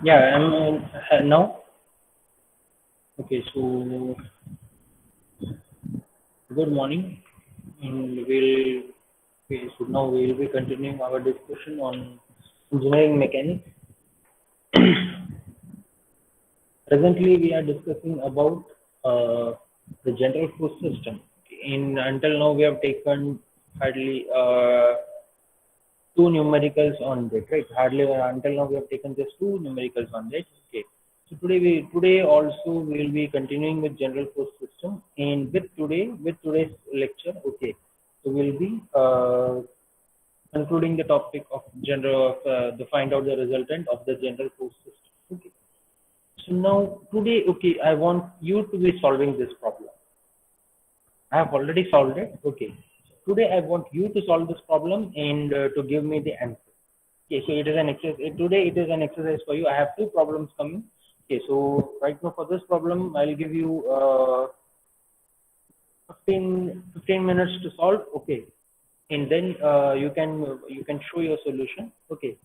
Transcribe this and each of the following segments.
Yeah, I'm now. Okay, so good morning. So now we'll be continuing our discussion on engineering mechanics. Presently, we are discussing about the general force system. In until now, we have taken hardly two numericals on that, right? Hardly until now we have taken just two numericals on that. Okay. So today also we will be continuing with general force system, and with today's lecture. Okay. So we'll be concluding the topic of the find out the resultant of the general force system. Okay. So now today, okay, I want you to be solving this problem. I have already solved it. Okay. Today I want you to solve this problem and to give me the answer. Okay, so it is an exercise. Today it is an exercise for you. I have two problems coming. Okay, so right now for this problem, I'll give you 15 minutes to solve. Okay, and then you can show your solution. Okay.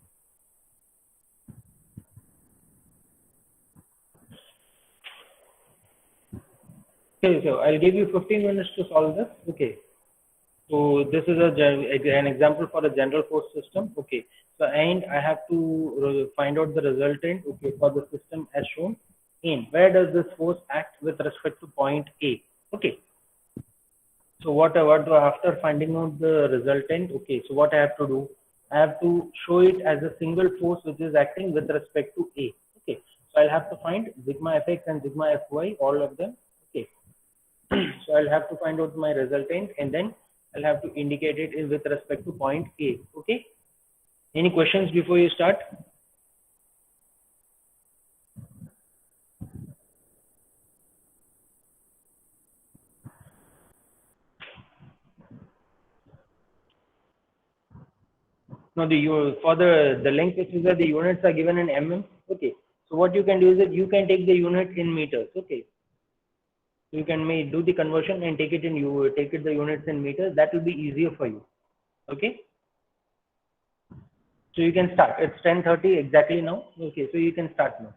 Okay, so I'll give you 15 minutes to solve this. Okay. So this is an example for a general force system. Okay. So and I have to find out the resultant. Okay, for the system as shown in where does this force act with respect to point A. Okay. So after finding out the resultant, okay, so what I have to do? I have to show it as a single force which is acting with respect to A. Okay, so I'll have to find sigma fx and sigma fy, all of them. Okay, so I'll have to find out my resultant and then I'll have to indicate it in with respect to point A. Okay, any questions before you start? No, for the length which is the units are given in mm. Okay, so what you can do is that you can take the unit in meters. Okay, you can do the conversion and take it the units in meters. That will be easier for you. Okay, so you can start. It's 10:30 exactly now. Okay, so you can start now.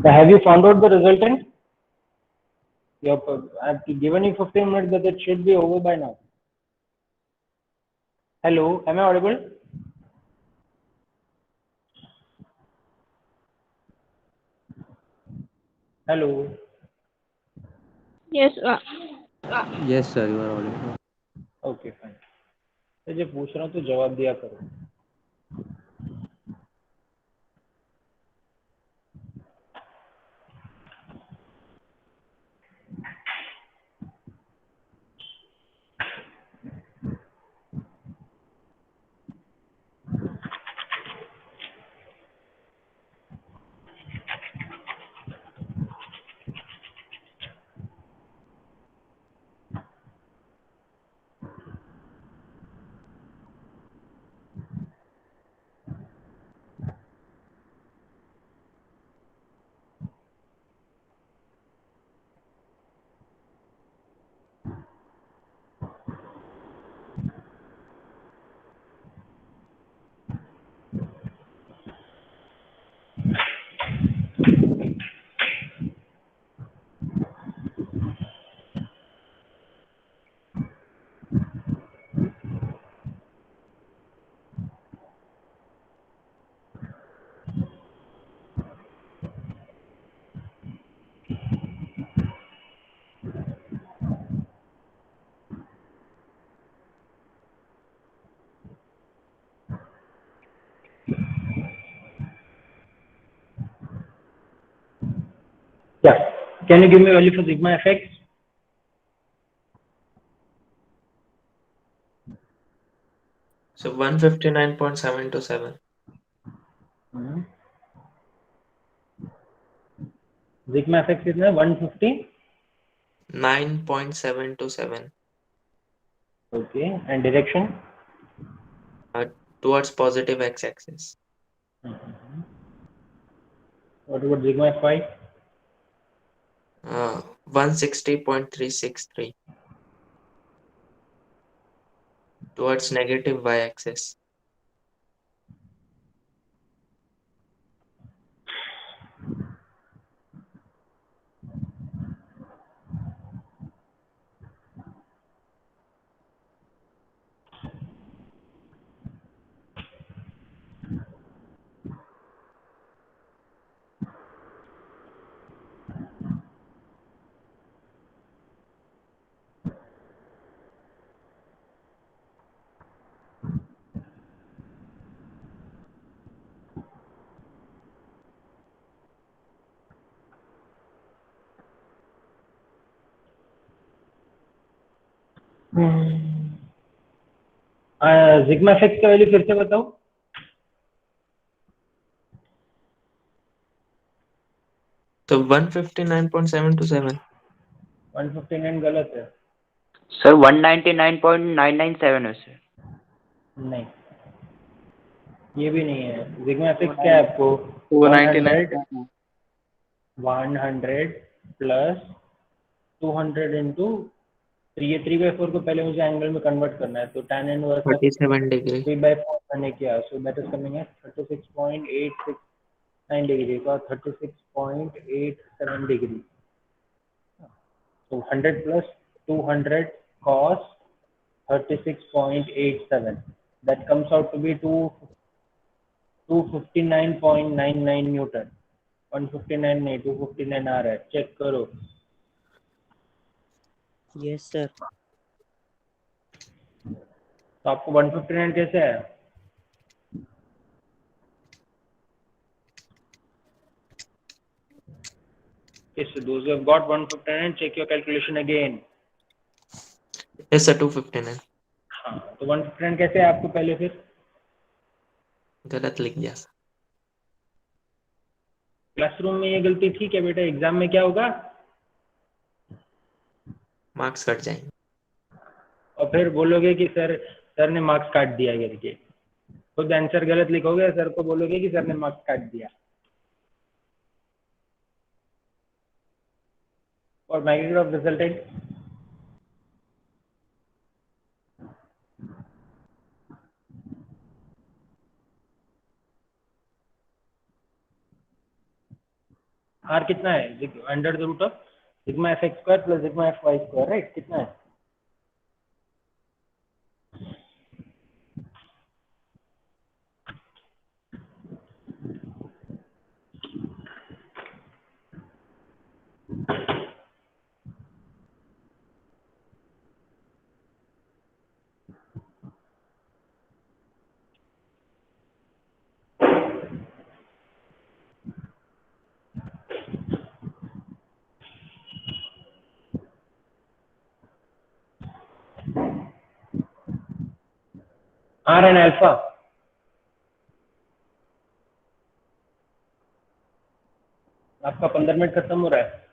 So have you found out the resultant? I've given you 15 minutes, but it should be over by now. Hello, am I audible? Hello. Yes. Yes, sir, you are audible. Okay, fine. तो जो पूछ रहा हूँ तो जवाब दिया करो. Yeah. Can you give me value for sigma fx? So 159.727. Sigma fx कितना है? 150. 9.727. Okay. And direction? Towards positive x-axis. What about sigma fy? 160.363. Towards negative y-axis. Sigma FX का वैल्यू फिर से बताओ. So 159.727. 159 गलत है. सर 199.997 है सर. नहीं, ये भी नहीं है. सिग्मा एफएक्स क्या है आपको? 100 प्लस 200 इंटू, ये 3/4 को पहले मुझे एंगल में कन्वर्ट करना है, तो tan इनवर्स 37 degree. 3/4 मैंने किया, so that is coming at 36.869 degree का 36.87 degree. So 100 plus 200 cos 36.87. That comes out to be 259.99 Newton. 159 नहीं, 259 आ रहा है. चेक करो. Yes, sir. तो आपको 159 कैसे है? Okay, so those who have got 159, check your calculation again. Yes, sir, 259. हाँ, तो 159 कैसे है आपको पहले फिर? गलत लिख दिया सर। क्लासरूम में ये गलती ठीक है बेटा, एग्जाम में क्या होगा? मार्क्स कट जाएंगे। और फिर बोलोगे कि सर ने मार्क्स काट दिया करके। खुद आंसर गलत लिखोगे, सर को बोलोगे कि सर ने मार्क्स काट दिया। और magnitude of resultant? R कितना है? Under the root of sigma F X square plus sigma F Y square, right? कितना है? R and alpha. आपका 15 मिनट खत्म हो रहा है।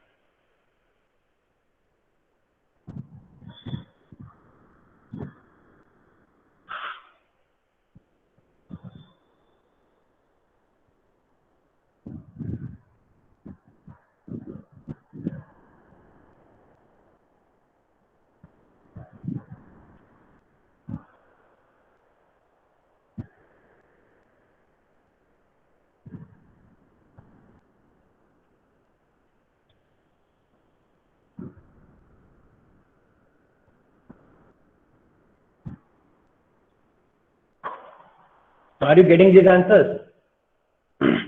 Are you getting these answers?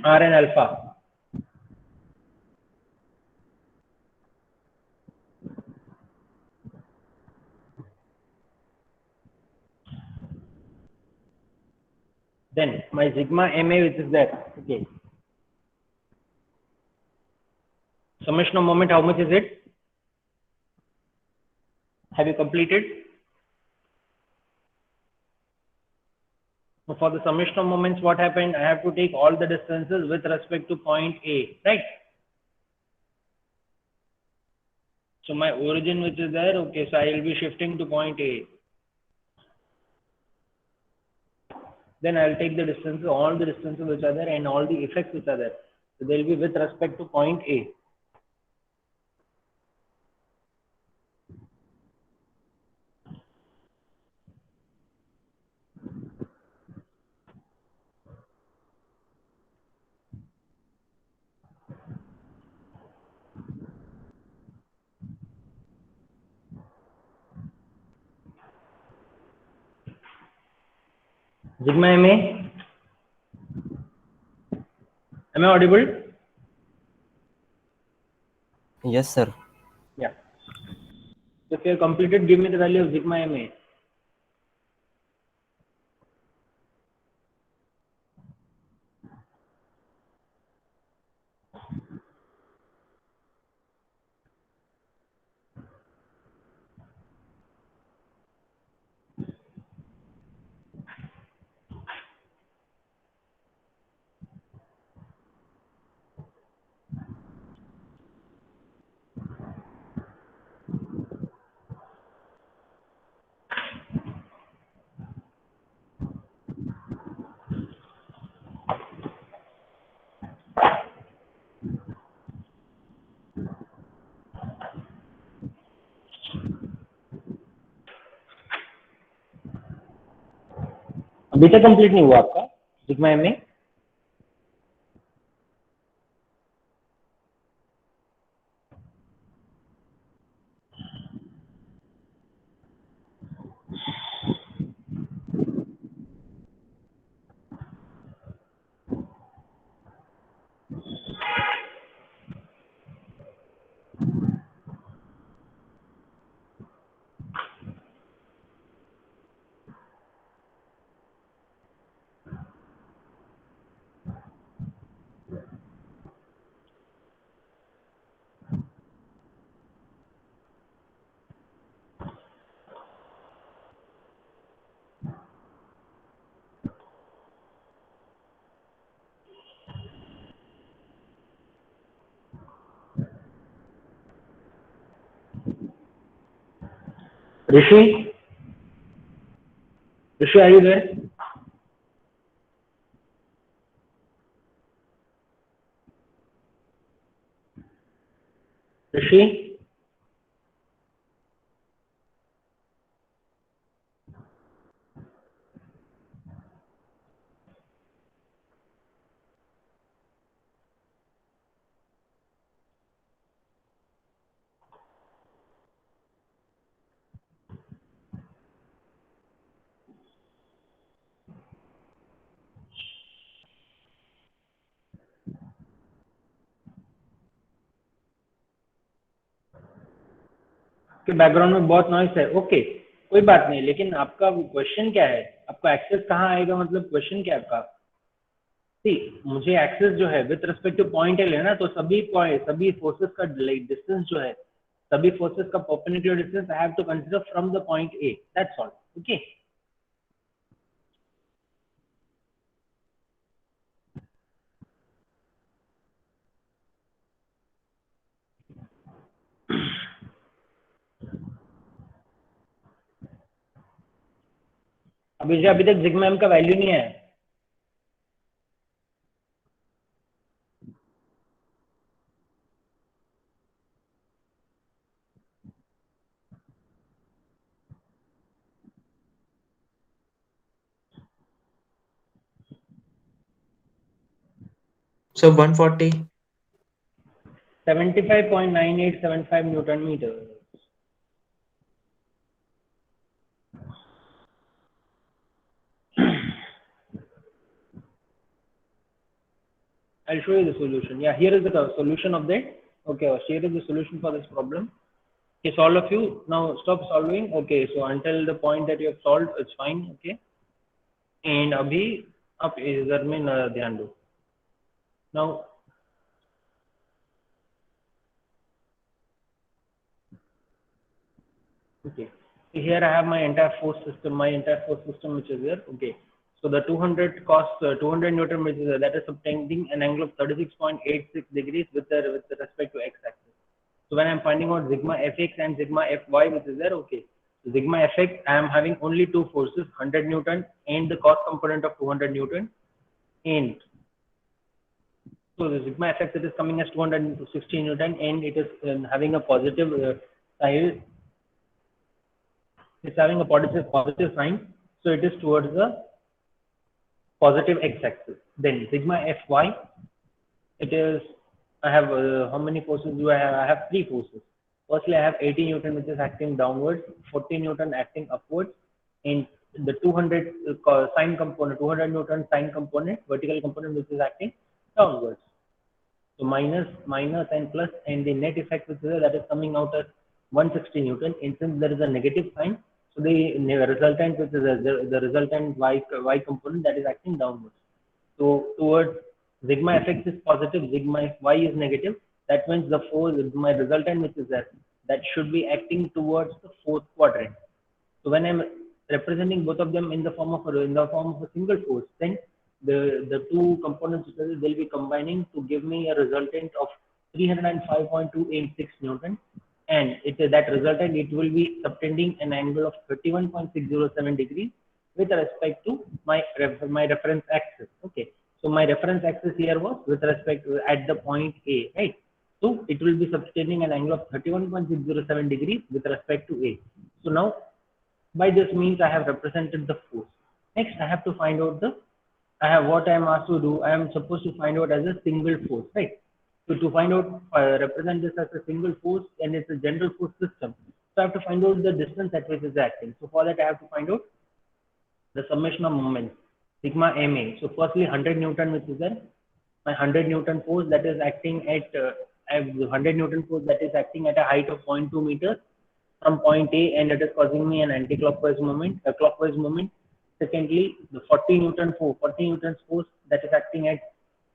R and alpha. Then my sigma MA, which is there. Okay. Summation of moment, how much is it? Have you completed? So for the summation of moments, what happened? I have to take all the distances with respect to point A, right? So my origin which is there, okay, so I will be shifting to point A. Then I will take the distances, all the distances which are there and all the effects which are there. So they will be with respect to point A. Sigma MA, am I audible? Yes, sir. Yeah. So if you have completed, give me the value of sigma MA. अभी तक complete नहीं हुआ आपका sigma MA? Rishi? Rishi, are you there? Rishi? के background में बहुत noise है. Okay, कोई बात नहीं, लेकिन आपका क्वेश्चन क्या है? आपका एक्सेस कहाँ आएगा? मतलब क्वेश्चन क्या है आपका? सी, मुझे एक्सेस जो है with respect two point L है ना, तो सभी फोर्सेस का डिस्टेंस जो है, सभी फोर्सेस का perpendicular distance I have to consider from the point A. That's all. Okay. अभी तक सिग्मा एम का वैल्यू नहीं है. So 140. 75.9875 Newton meters. I'll show you the solution. Yeah, here is the solution of that. Okay, here is the solution for this problem. Okay, so all of you now stop solving. Okay, so until the point that you have solved, it's fine. Okay, and अभी आप इधर में ध्यान दो. Now, okay, so here I have my entire force system, which is here. Okay, so the 200 200 Newton, which is that is subtending an angle of 36.86 degrees with respect to x-axis. So when I'm finding out sigma fx and sigma fy, which is there, okay. So sigma fx, I am having only two forces, 100 Newton and the cos component of 200 Newton. And so the sigma fx, it is coming as 260 Newton, and it is having a positive side. It's having a positive sign, so it is towards the positive x-axis. Then sigma fy, it is, I have how many forces do I have? I have three forces. Firstly, I have 80 Newton, which is acting downwards, 40 Newton acting upwards, and the 200 sine component, 200 Newton sine component, vertical component, which is acting downwards. So minus and plus, and the net effect, which is there, that is coming out as 160 Newton. And since there is a negative sign, so the resultant, which is the resultant y component, that is acting downwards. So towards sigma fx is positive, sigma fy is negative. That means the force, my resultant, which is there, that should be acting towards the fourth quadrant. So when I'm representing both of them in the form of a single force, then the two components, they'll be combining to give me a resultant of 305.286 Newton, and that resultant, it will be subtending an angle of 31.607 degrees with respect to my reference axis. Okay, so my reference axis here was with respect to at the point A, right? So it will be subtending an angle of 31.607 degrees with respect to A. So now by this means I have represented the force. Next, I have to find out what I am asked to do. I am supposed to find out as a single force, right? So to find out, represent this as a single force, and it's a general force system. So I have to find out the distance at which it is acting. So for that, I have to find out the summation of moments, sigma ma. So firstly, 100 Newton, which is there, my 100 Newton force that is acting at, I have 100 Newton force that is acting at a height of 0.2 meters from point A, and it is causing me an anti-clockwise moment, a clockwise moment. Secondly, the 40 Newton force that is acting at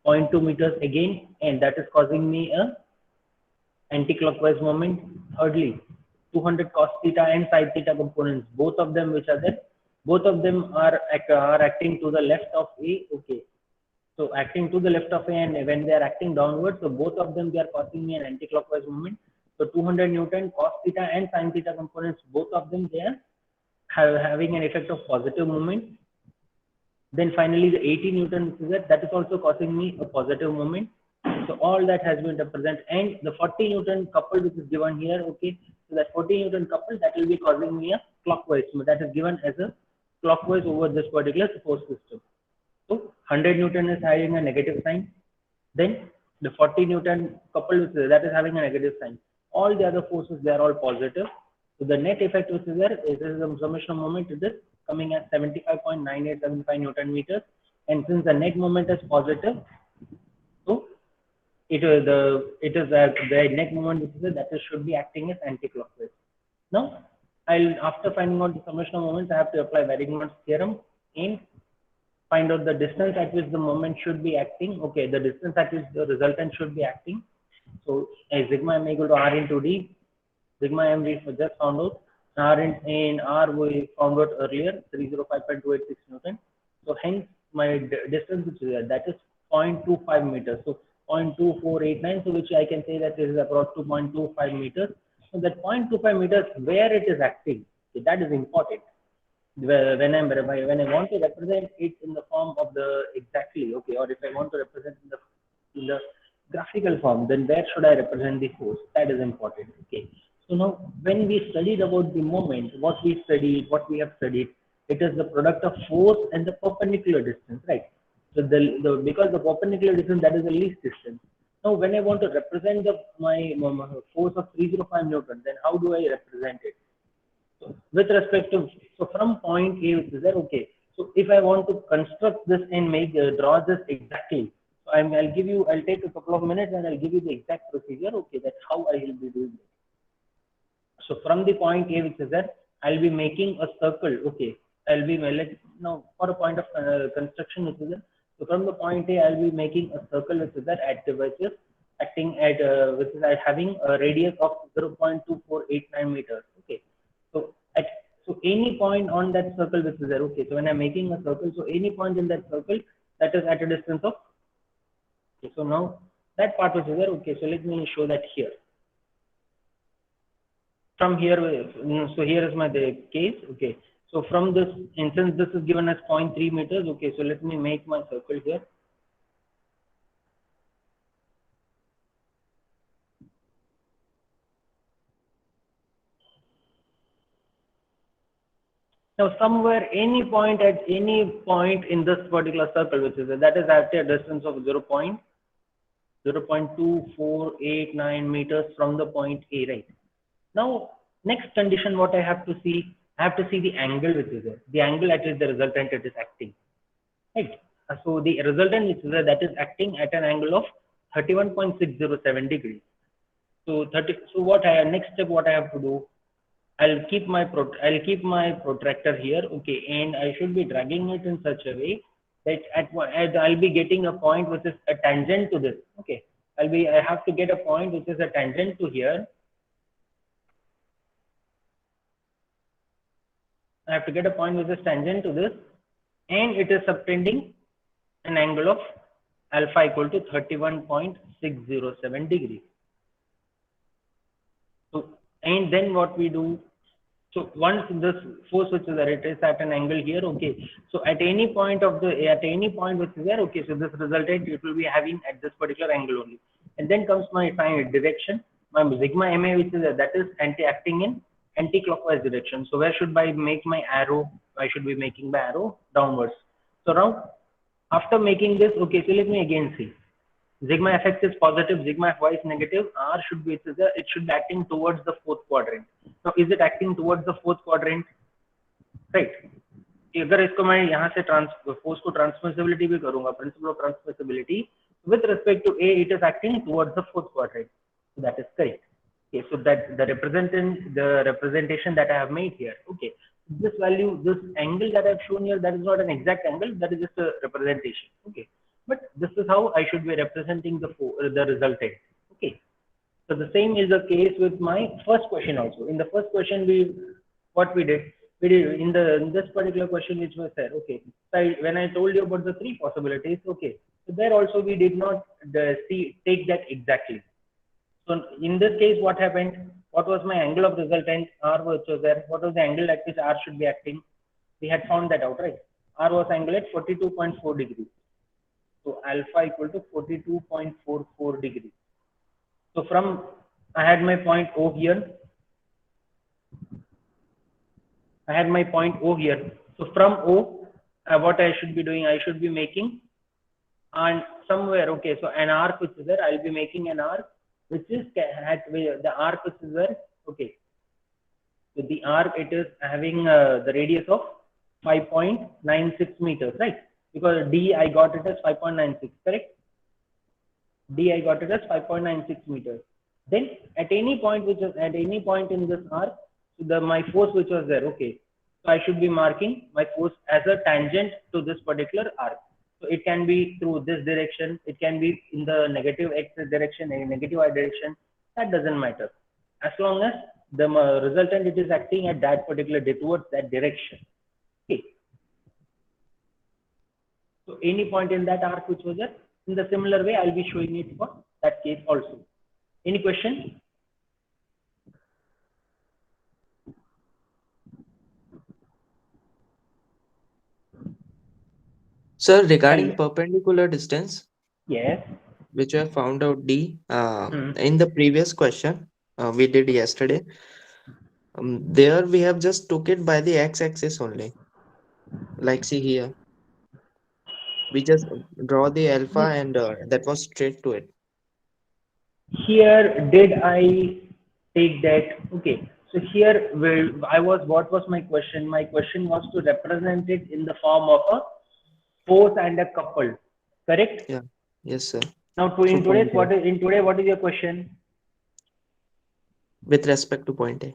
0.2 meters again, and that is causing me a anti-clockwise moment. Thirdly, 200 cos theta and sine theta components, both of them which are there, both of them are acting to the left of A. Okay, so acting to the left of A, and when they are acting downwards, so both of them, they are causing me an anti-clockwise moment. So 200 Newton cos theta and sin theta components, both of them, they are having an effect of positive moment. Then finally the 80 Newton, which is that is also causing me a positive moment. So all that has been represented, and the 40 Newton couple which is given here, okay. So that 40 Newton couple, that will be causing me a clockwise, that is given as a clockwise over this particular force system. So 100 Newton is having a negative sign. Then the 40 Newton coupled with that is having a negative sign. All the other forces, they are all positive. So the net effect which is there is the summation of moment, it is coming at 75.9875 Newton meters. And since the net moment is positive, so it is the net moment which is there, that is should be acting as anti-clockwise. Now, after finding out the summation of moments, I have to apply Varigno's theorem and find out the distance at which the moment should be acting. Okay, the distance at which the resultant should be acting. So sigma m equal to r into d. Sigma m we just found out. In R we found out earlier 305.286 Newton. So hence my distance which is there, that is 0.25 meters. So 0.2489. So which I can say that this is about 2.25 meters. So that 0.25 meters where it is acting, so that is important. When I want to represent it in the form of the exactly, okay, or if I want to represent in the graphical form, then where should I represent the force? That is important. Okay. So now when we studied about the moment, what we have studied, it is the product of force and the perpendicular distance, right? So because the perpendicular distance, that is the least distance. Now when I want to represent my force of 305 Newton, then how do I represent it? So with respect to, so from point A which is there, okay. So if I want to construct this and draw this exactly, so I'll take a couple of minutes and I'll give you the exact procedure. Okay, that's how I will be doing it. So from the point A which is there, I'll be making a circle. Okay, I'll be now for a point of construction which is there. So from the point A, I'll be making a circle which is there at the which is acting at which is having a radius of 0.2489 meters. Okay. So any point on that circle which is there, okay. So when I'm making a circle, so any point in that circle that is at a distance of, okay. So now that part which is there, okay. So let me show that here. From here, so here is the case, okay. So from this instance, this is given as 0.3 meters, okay. So let me make my circle here. Now, somewhere, any point in this particular circle, which is that is at a distance of 0.2489 meters from the point A, right? Now, next condition, what I have to see the angle which is there, the angle at which the resultant is acting, right? So the resultant which is there, that is acting at an angle of 31.607 degrees. So next step, what I have to do, I'll keep my protractor here, okay, and I should be dragging it in such a way that I'll be getting a point which is a tangent to this, okay. I have to get a point which is a tangent to here. I have to get a point which is tangent to this, and it is subtending an angle of alpha equal to 31.607 degrees. So, and then what we do, so once this force which is there, it is at an angle here, okay. So at any point which is there, okay, so this resultant it will be having at this particular angle only. And then comes my direction, my sigma ma which is there, that is acting in anti-clockwise direction. So where should I make my arrow? I should be making my arrow downwards. So now after making this, okay, so let me again see. Sigma fx is positive, sigma fy is negative, r should be, it should be acting towards the fourth quadrant. Now is it acting towards the fourth quadrant? Right. अगर इसको मैं यहाँ से force को transmissibility भी करूँगा, principle of transmissibility, with respect to A, it is acting towards the fourth quadrant. So that is correct. Okay, so that the representation that I have made here, okay, this value, this angle that I've shown here, that is not an exact angle, that is just a representation, okay. But this is how I should be representing the resultant, okay. So the same is the case with my first question also. In the first question, what we did in this particular question which was there, okay. So when I told you about the three possibilities, okay. So there also we did not take that exactly. So in this case, what happened? What was my angle of resultant? R which was there. What was the angle at which R should be acting? We had found that out, right? R was angle at 42.4 degrees. So alpha equal to 42.44 degrees. So from, I had my point O here. I had my point O here. So from O, what I should be doing, I should be making and somewhere, okay, so an arc which is there, I'll be making an arc which is at the arc which is there, okay. So the arc, it is having the radius of 5.96 meters, right? Because D, I got it as 5.96, correct? D, I got it as 5.96 meters. Then at any point which is at any point in this arc, so my force which was there, okay. So I should be marking my force as a tangent to this particular arc. So it can be through this direction, it can be in the negative x direction, a negative y direction. That doesn't matter, as long as the resultant it is acting at that particular towards that direction. Okay. So any point in that arc which was there, in the similar way, I'll be showing it for that case also. Any question? Sir, regarding perpendicular distance, Yes. which I found out D, Hmm. in the previous question we did yesterday, there we have just took it by the x-axis only. Like see here, we just draw the alpha and that was straight to it. Here, did I take that? Okay. So here, what was my question? My question was to represent it in the form of a force and a couple. Correct? Yeah. Yes, sir. Now, Through point A. what is your question? With respect to point A.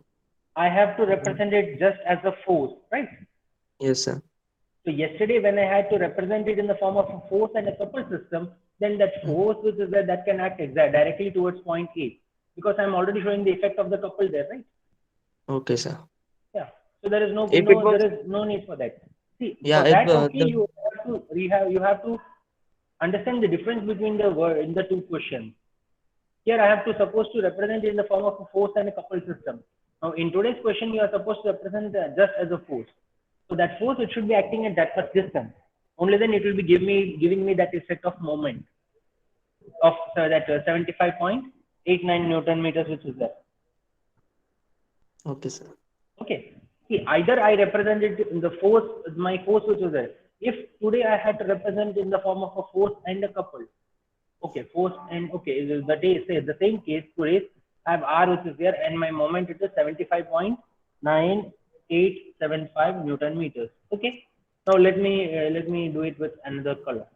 I have to represent it just as a force, right? Yes, sir. So yesterday, when I had to represent it in the form of a force and a couple system, then that force which is there, that can act directly towards point A, because I'm already showing the effect of the couple there, right? Okay, sir. Yeah. So there is If it was, there is no need for that. See, yeah, for if that, okay, the you have to understand the difference between the word in the two questions. Here, I have to suppose to represent it in the form of a force and a couple system. Now, in today's question, you are supposed to represent just as a force. So that force, it should be acting at that much distance. Only then it will be giving me that effect of moment of that 75.89 Newton meters, which is there. okay, sir. Okay. See, either I represent it in the force, my force which is there. If today I had to represent in the form of a force and a couple. Okay, force and okay, the same case today I have R which is there and my moment it is 75.9875 Newton meters. Okay. Now let me do it with another color.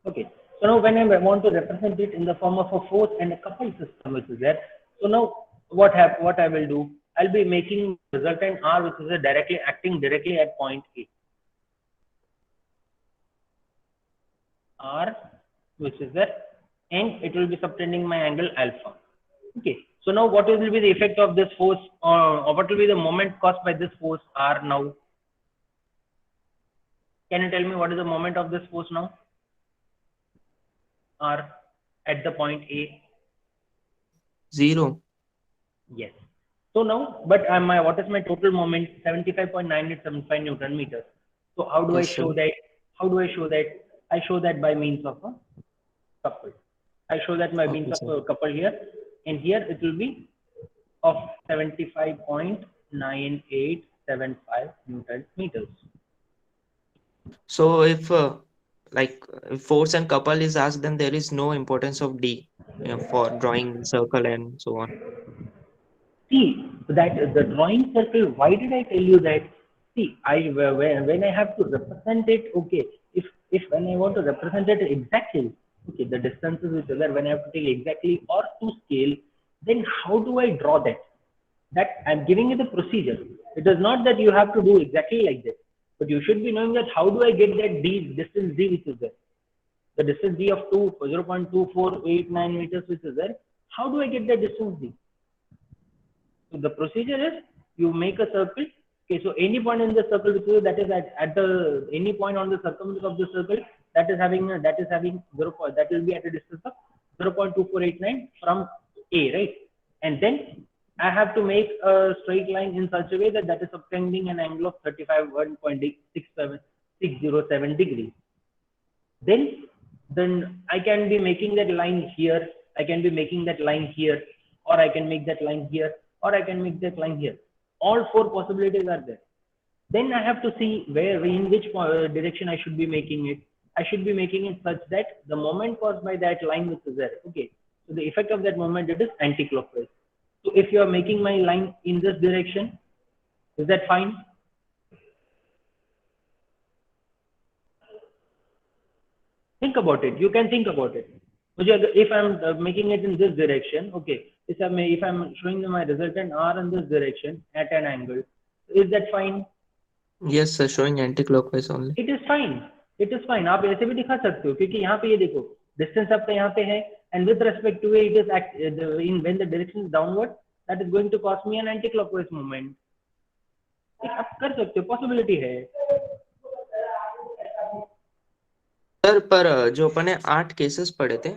Okay. So now when I want to represent it in the form of a force and a couple system which is there. So now what I will do, I'll be making resultant R which is acting directly at point A. R which is there, and it will be subtending my angle alpha. Okay. So now what will be the effect of this force or what will be the moment caused by this force R now? Can you tell me what is the moment of this force now? R at the point A? 0. Yes. So now, but what is my total moment? 75.9875 Newton meters. So how do I Yes, show sir. that? How do I show that? I show that by means of a couple. I show that by means Okay, of sir. a couple here. And here it will be of 75.9875 Newton meters. So if if force and couple is asked, then there is no importance of D for drawing circle and so on. See that the drawing circle. Why did I tell you that? See, when I have to represent it, okay. If when I want to represent it exactly, okay, the distances which are there, when I have to take exactly or to scale, then how do I draw that? That I'm giving you the procedure. It is not that you have to do exactly like this, but you should be knowing that how do I get that D distance D which is there, the distance D of 0.2489 meters which is there. How do I get that distance D? So the procedure is you make a circle. Okay, so any point in the circle which is that is at the any point on the circumference of the circle, that is having 0. That will be at a distance of 0.2489 from A, right? And then I have to make a straight line in such a way that is subtending an angle of 35.607 degrees. Then I can be making that line here, I can be making that line here, or I can make that line here, or I can make that line here. All four possibilities are there. Then I have to see in which direction I should be making it. I should be making it such that the moment caused by that line which is there. Okay. So the effect of that moment, it is anti-clockwise. So if you are making my line in this direction, is that fine? Think about it. You can think about it. If I'm making it in this direction, okay. If I'm showing my resultant R in this direction at an angle, is that fine? Yes, sir. Showing anti-clockwise only. It is fine. It is fine. आप ऐसे भी दिखा सकते हो क्योंकि यहाँ पे ये देखो distance आपका यहाँ पे है and with respect to it is when the direction is downward that is going to cause me an anti-clockwise movement. आप कर सकते हो, possibility है. सर पर जो अपने 8 केसेस पढ़े थे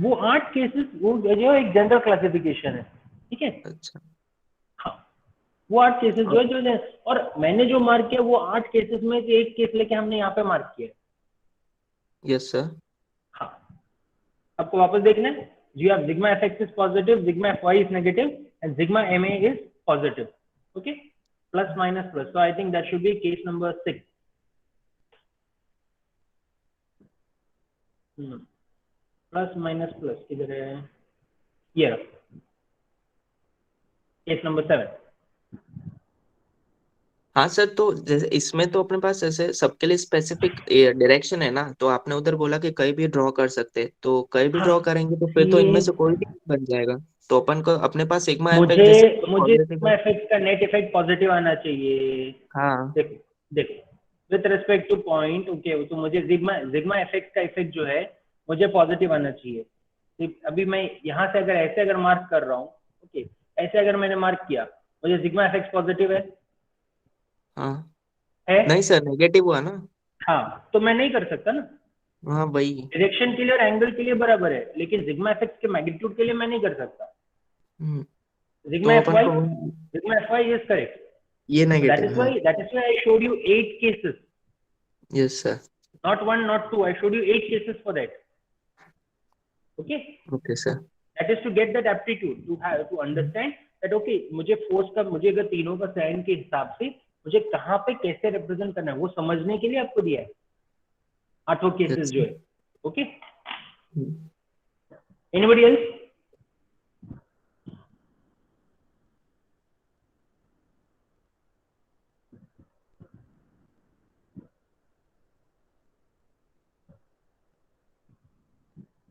वो 8 केसेस वो जो एक जनरल क्लासिफिकेशन है, ठीक है. अच्छा हाँ, वो 8 केसेस जो है और मैंने जो मार्क किया वो 8 केसेस में से एक केस लेके हमने यहाँ पे मार्क किया. Yes sir. हाँ, आपको वापस देखना है. You have sigma fx is positive, sigma fy is negative, and sigma ma is positive. Okay, plus minus plus. So I think that should be case number 6. Plus minus plus किधर है? Here. Case number 7. हाँ sir, तो जैसे इसमें तो अपने पास जैसे सबके लिए स्पेसिफिक डायरेक्शन है ना, तो आपने उधर बोला कि कहीं भी ड्रॉ कर सकते हैं, तो कहीं भी ड्रॉ करेंगे तो फिर तो इनमें से कोई भी बन जाएगा. तो अपन को अपने पास सिग्मा इफेक्ट जैसे मुझे positive सिग्मा है. इफेक्ट का नेट इफेक्ट पॉजिटिव आना चाहिए. हाँ देखो with respect two point, okay, तो मुझे सिग्मा इफेक्ट का इफेक्ट जो है मुझे पॉजिटिव आना चाहिए. अभी मैं यहाँ से अगर मार्क कर रहा हूँ, ओके, ऐसे अगर मैंने मार्क किया, मुझे सिग्मा इफेक्ट पॉजिटिव है. हाँ है नहीं सर, नेगेटिव हुआ ना. हाँ, तो मैं नहीं कर सकता ना. हाँ वही. डायरेक्शन के लिए और एंगल के लिए बराबर है, लेकिन सिग्मा इफेक्ट के मैग्नीट्यूड के लिए मैं नहीं कर सकता. Sigma तो अपन fy is correct. ये That नेगेटिव is है. why I showed you 8 cases. Yes sir. Not 1, not 2. I showed you 8 cases for that. Okay. Okay sir. That is to get that aptitude to understand that okay, मुझे force का मुझे अगर तीनों का sign के हिसाब से मुझे कहाँ पे कैसे रिप्रेजेंट करना है वो समझने के लिए आपको दिया है 8 केसेस जो है. Okay. Anybody else?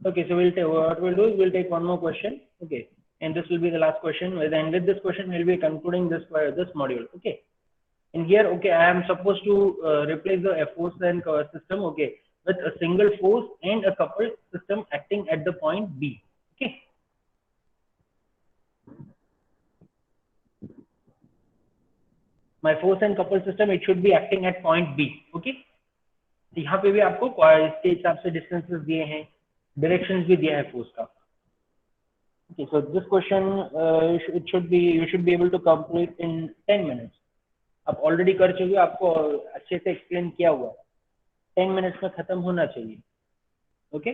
Okay, so what we'll do is we'll take one more question. Okay, and this will be the last question. And with this question, we'll be concluding this module. Okay, and here, okay, I am supposed to replace the force and system, okay, with a single force and a coupled system acting at the point B. Okay. My force and coupled system, it should be acting at point B. Okay. यहाँ पे भी आपको इसके हिसाब से distances दिए हैं, directions भी दिया है फोर्स का. Okay, so this question you should be able to complete in 10 minutes. आप ऑलरेडी कर चुके हो, आपको अच्छे से एक्सप्लेन किया हुआ, 10 मिनट्स में खत्म होना चाहिए. Okay.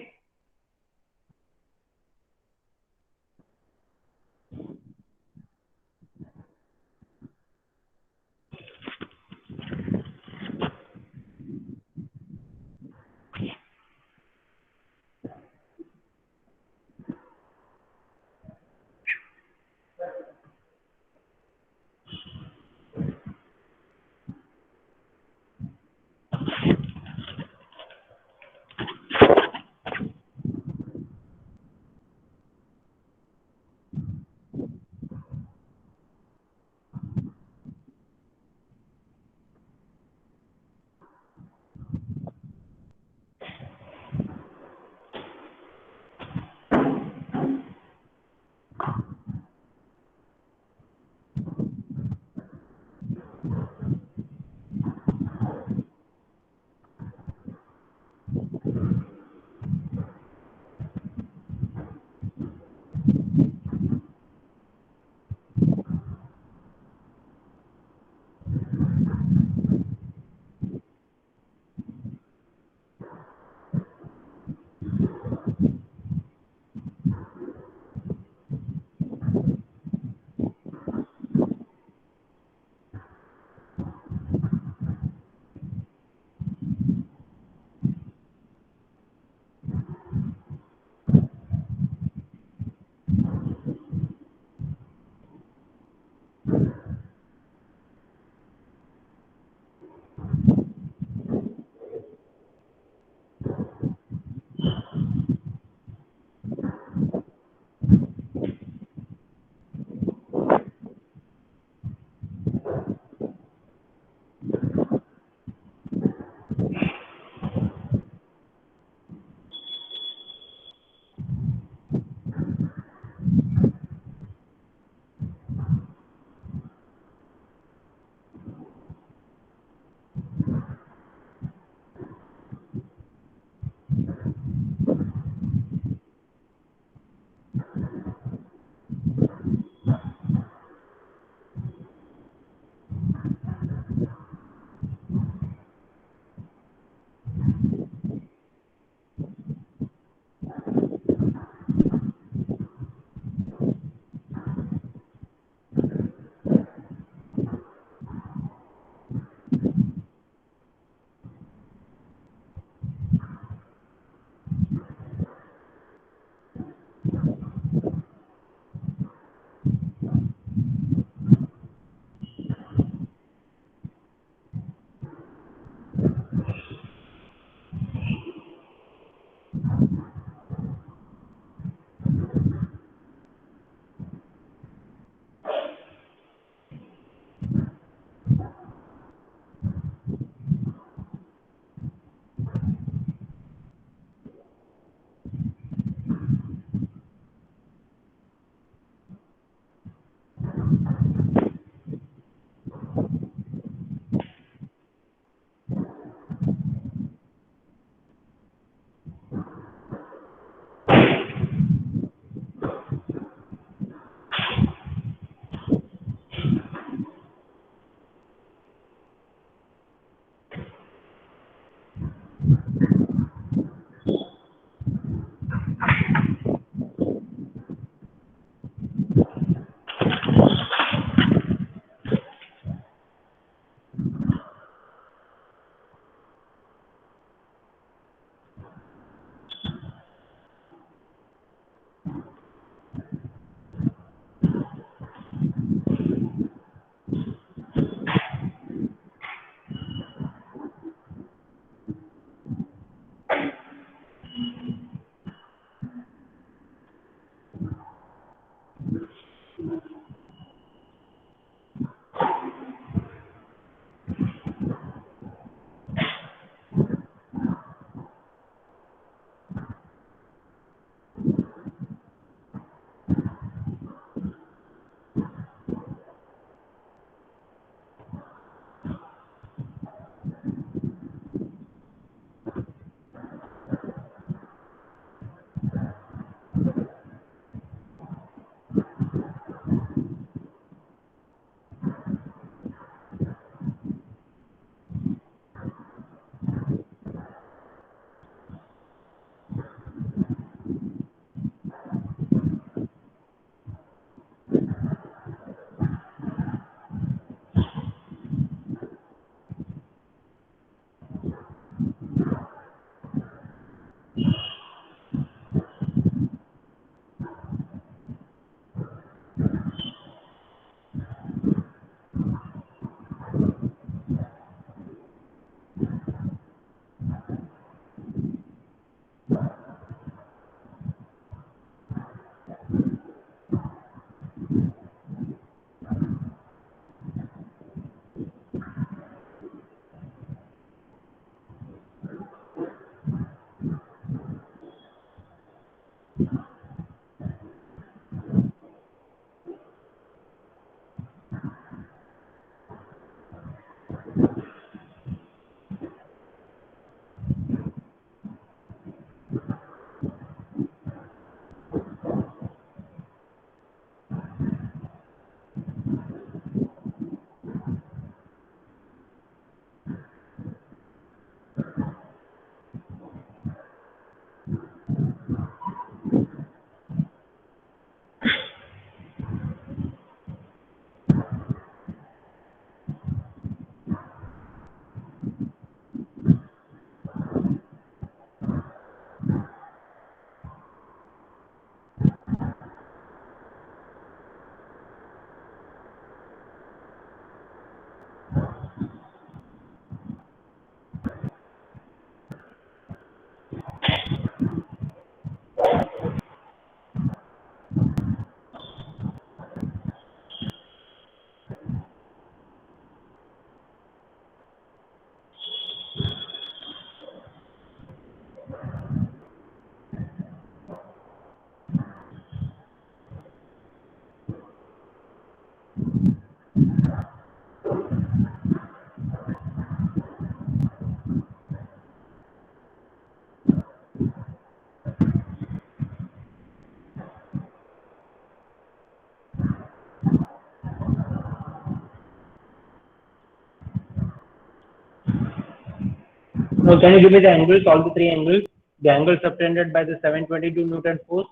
Now, can you give me the angles, all the three angles? The angle subtended by the 722 Newton force?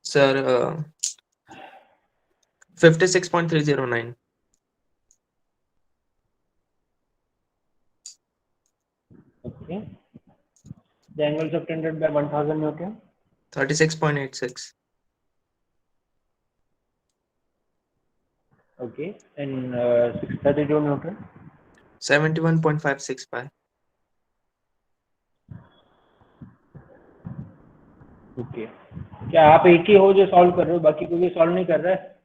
Sir, 56.309. Okay. The angle subtended by 1000 Newton? 36.86. Okay. And 632 Newton? 71.565. Okay. क्या आप एक ही हो जो solve कर रहे हो, बाकी कोई सॉल्व नहीं कर रहा है?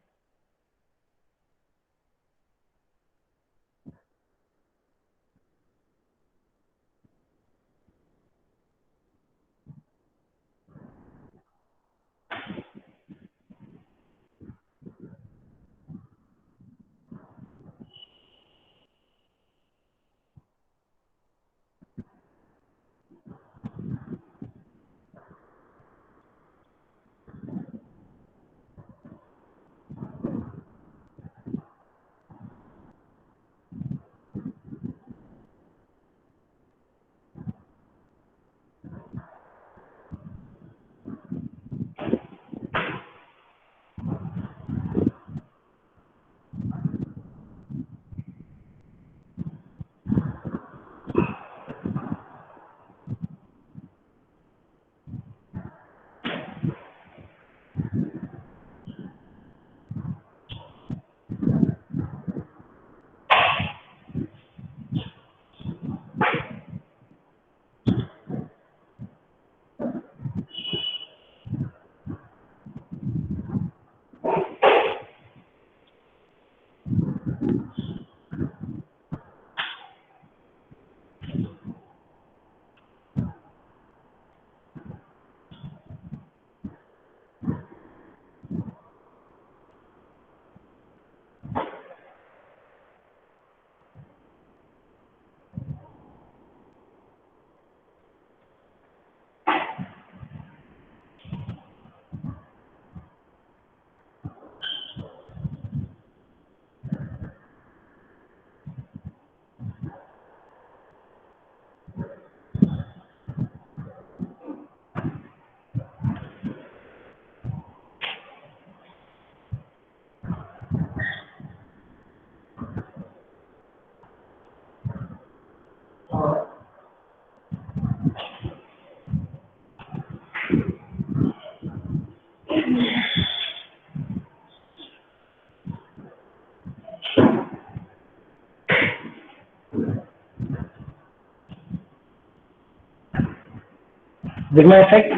Sigma effect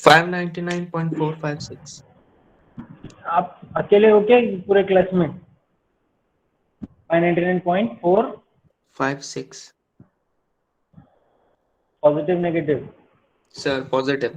599.456. आप अकेले हो क्या पूरे क्लास में? 599.4 56. Positive negative? Sir, positive.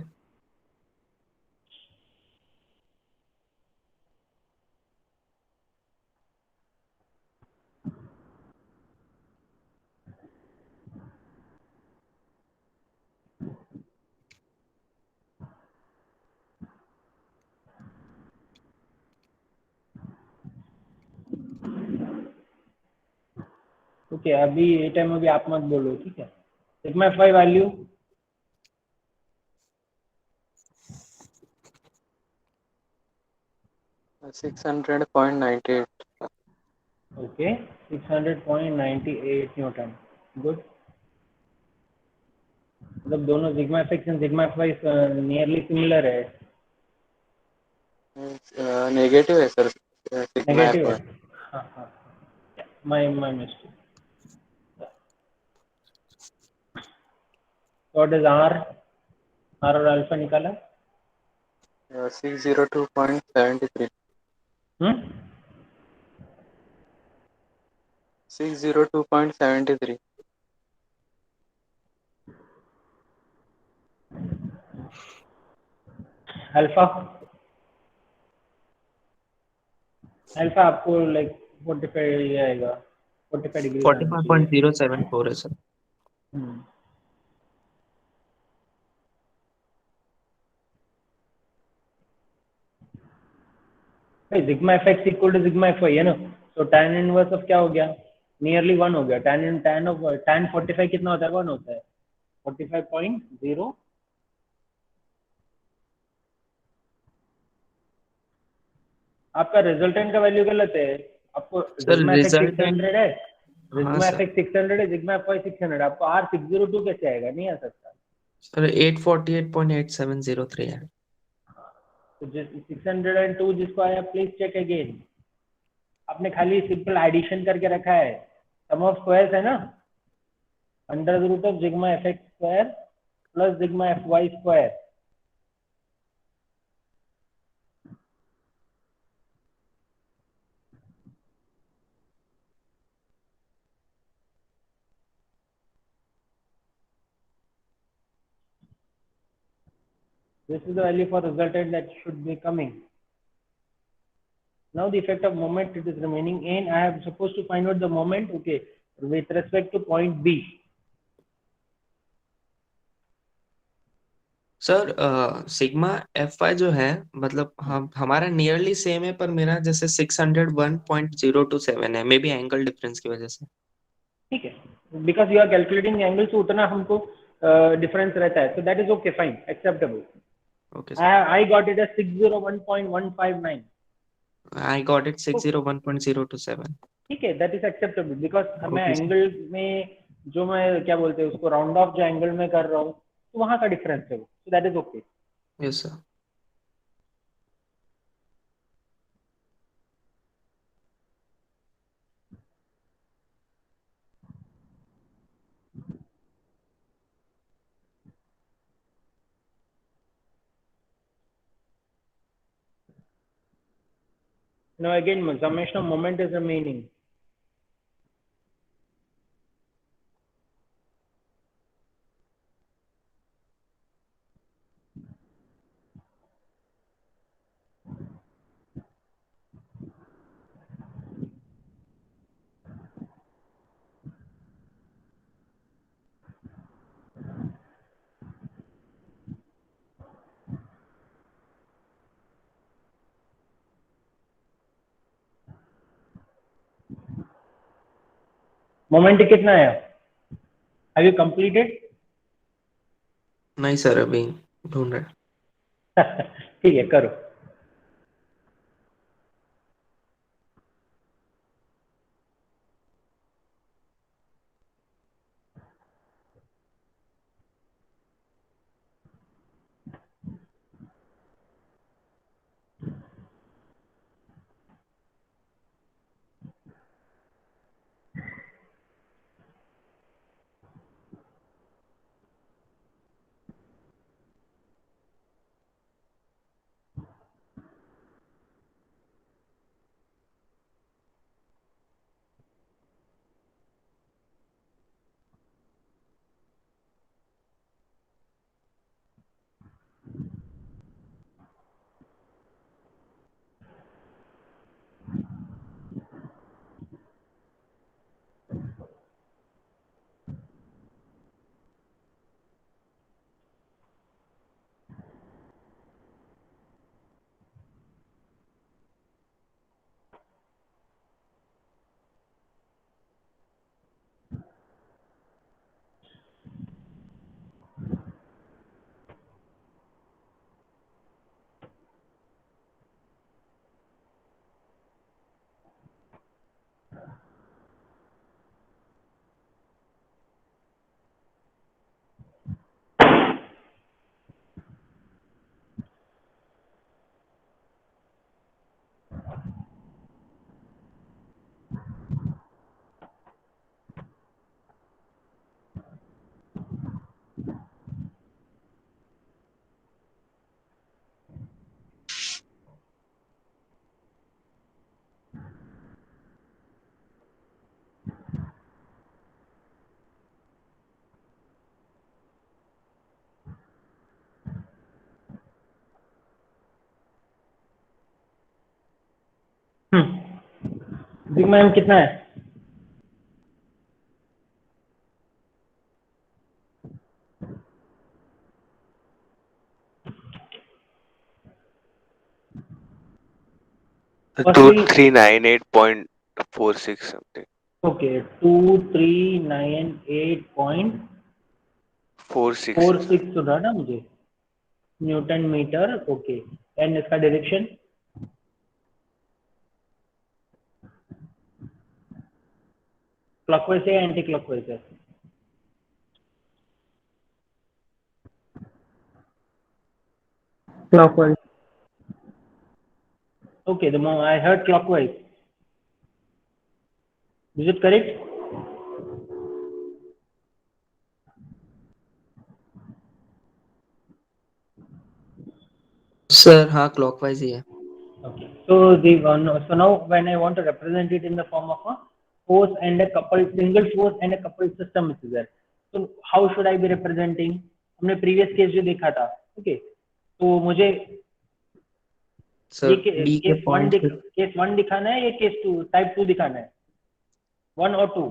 Okay. अभी ये टाइम में भी आप मत बोलो, ठीक है? Sigma F Y value 600.98. Okay. 600.98 newton. Good. मतलब दोनों sigma F X and sigma F Y nearly similar है. नेगेटिव है सर सिग्मा नेगेटिव है. एफ. हाँ हाँ. My mistake. What is R? R और अल्फा निकाला? 602.73. 602.73. अल्फा अल्फा आपको लाइक 45 ये आएगा. 45 डिग्री आना चाहिए. 45.074 है सर. भाई sigma F X equal to sigma F Y है ना? So tan inverse of क्या हो गया? Nearly 1 हो गया. Tan 45 कितना होता है? 1 होता है. 45.0. आपका रिजल्टेंट का वैल्यू गलत है. आपको sir sigma F X resultant 600 है. हाँ सिग्मा एफ सर एक्स 600 है. Sigma F Y 600. आपको R 602 कैसे आएगा? नहीं आ सकता. सर 848.8703 है। तो 602 जिसको आया, प्लीज चेक अगेन. आपने खाली सिंपल एडिशन करके रखा है. सम ऑफ स्क्वायर्स है ना. Under the root of sigma F X square plus sigma F Y square. This is the value for resultant that should be coming. Now the effect of moment, it is remaining in. I am supposed to find out the moment, okay, with respect to point B. Sir sigma F Y जो है मतलब हम हमारा nearly same है पर मेरा जैसे 601.027 है मे बी एंगल डिफरेंस की वजह से। ठीक है, because you are calculating the angle, तो उतना हमको difference रहता है. So that is okay, fine, acceptable. Okay I got it as 601.159. I got it 601.027। ठीक है, that is acceptable because मैं ओके सर एंगल में जो मैं क्या बोलते हैं उसको राउंड ऑफ जो एंगल में कर रहा हूँ तो वहां का डिफरेंस है वो. So that is okay. Yes sir. Now again, summation of moment is remaining. Moment कितना है? Have you completed? नहीं सर अभी ढूंढ रहे। ठीक है, करो. सिग्मा एम कितना है? Firstly, 2398.0 46 something. Okay, 2398.46 46 सुना ना मुझे, न्यूटन मीटर. ओके, एंड इसका डायरेक्शन क्लॉकवाइज है या एंटी क्लॉकवाइज है? Clockwise. Okay, I heard clockwise. Is it correct? Sir हाँ क्लॉकवाइज ही है. Okay. So so now when I want to represent it in the form of a force and a coupled single force and a coupled system which is there. So how should I be representing? हमने previous case जो देखा था. Okay. तो मुझे ये sir D के point पे case 1 दिखाना है या केस 2 टाइप 2 दिखाना है? 1 और 2?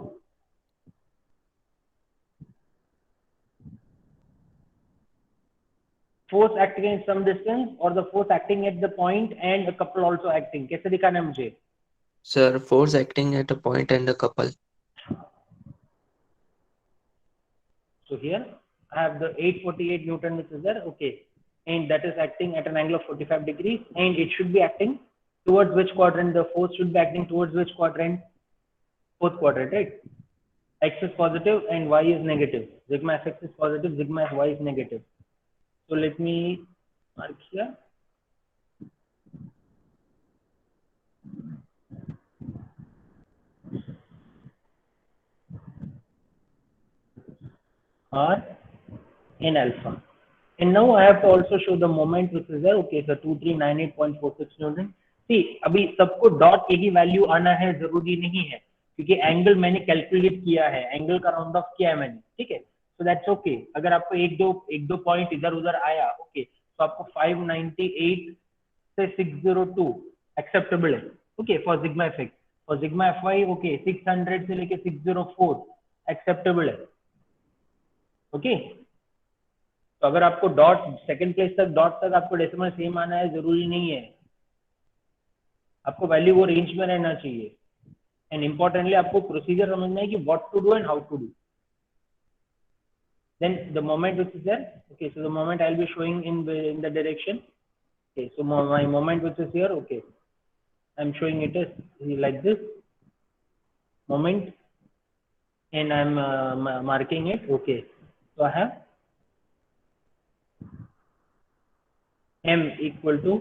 Force acting at some distance or the force acting at the point and a couple also acting. कैसे दिखाना है मुझे? Sir force acting at a point and a couple. So here I have the 848 Newton which is there, okay, and that is acting at an angle of 45 degrees, and it should be acting towards which quadrant? The force should be acting towards which quadrant? Fourth quadrant, right? X is positive and Y is negative. Sigma Fx is positive, sigma Fy is negative. So let me mark here. R in alpha. And now I have to also show the moment which is there. Okay, so 2398.46 Newton. See, अभी सबको dot एक ही value आना है जरूरी नहीं है, क्योंकि angle मैंने कैलकुलेट किया है, एंगल का राउंड ऑफ किया है मैंने, ठीक है. So that's okay. अगर आपको एक दो पॉइंट इधर उधर आया, ओके, तो आपको 598 से 602 एक्सेप्टेबल है, okay, for sigma FX. For sigma FY, okay, 600 से लेके 604 एक्सेप्टेबल है, ओके. तो अगर आपको डॉट सेकंड प्लेस तक डॉट तक आपको डेसिमल सेम आना है जरूरी नहीं है, आपको वैल्यू वो रेंज में रहना चाहिए. एंड इंपॉर्टेंटली आपको प्रोसीजर समझना है कि what to do and how to do. Then the moment which is there, okay, so the moment I'll be showing in the direction, okay, so my moment which is here, okay, I'm showing it as like this moment, and I'm marking it, okay. So I have M equal to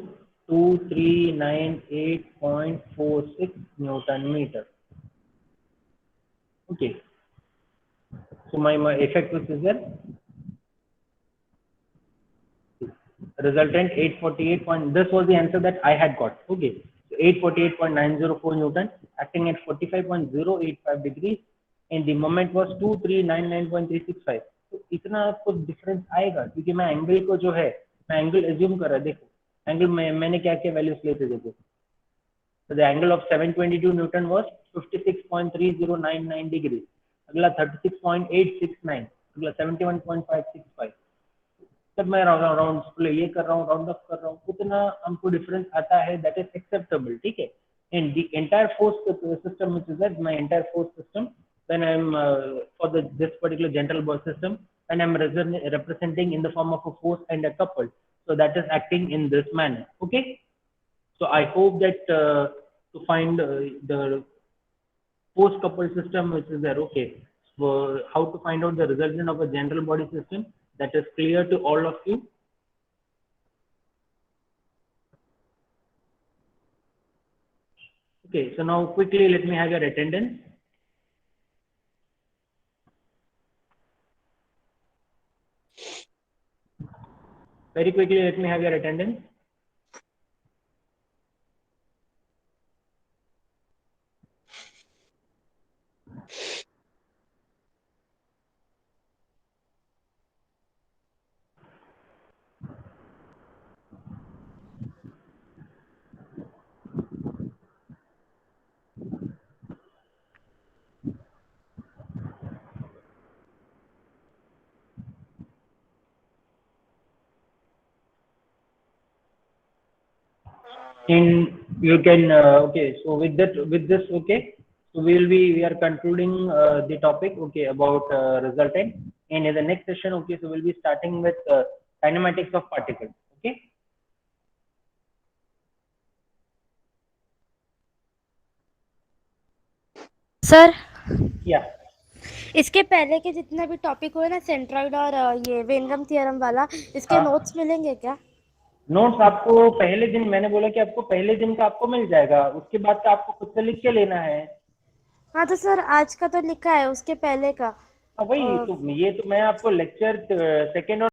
2398.46 Newton meter. Okay. So my effect which is there, resultant 848 point. This was the answer that I had got. Okay. So 848.904 Newton acting at 45.085 degrees, and the moment was 2399.365. तो इतना आपको difference आएगा क्योंकि मैं angle को जो है मैं एंगल एज्यूम कर रहा. देखो एंगल में मैंने क्या क्या वैल्यूज लेते देखो. So the angle of 722 Newton was 56.3099 degrees. अगला 36.869, अगला 71.565. जब मैं राउंड ये कर रहा हूँ, राउंड ऑफ कर रहा हूँ, उतना हमको डिफरेंस आता है, दैट इज एक्सेप्टेबल, ठीक है. And the entire force system which is that my entire force system when I am for this particular general ball system and I'm representing in the form of a force and a couple, so that is acting in this manner. Okay, so I hope that to find the force coupled system which is there, okay, so how to find out the resultant of a general body system, that is clear to all of you. Okay, so now quickly let me have your attendance. Very quickly let me have your attendance. In You can okay. So with that, with this, okay. So we are concluding the topic, okay, about resultant. And in the next session, okay, so we'll be starting with kinematics of particles. Okay. Sir Yeah. इसके पहले के जितने भी topic हुए ना, centroid और ये वेनगम theorem वाला, इसके हाँ। नोट्स मिलेंगे क्या? नोट्स आपको पहले दिन, मैंने बोला कि आपको पहले दिन का आपको मिल जाएगा, उसके बाद का आपको खुद से लिख के लेना है। हाँ तो सर आज का तो लिखा है, उसके पहले का वही तो, ये तो मैं आपको लेक्चर सेकेंड और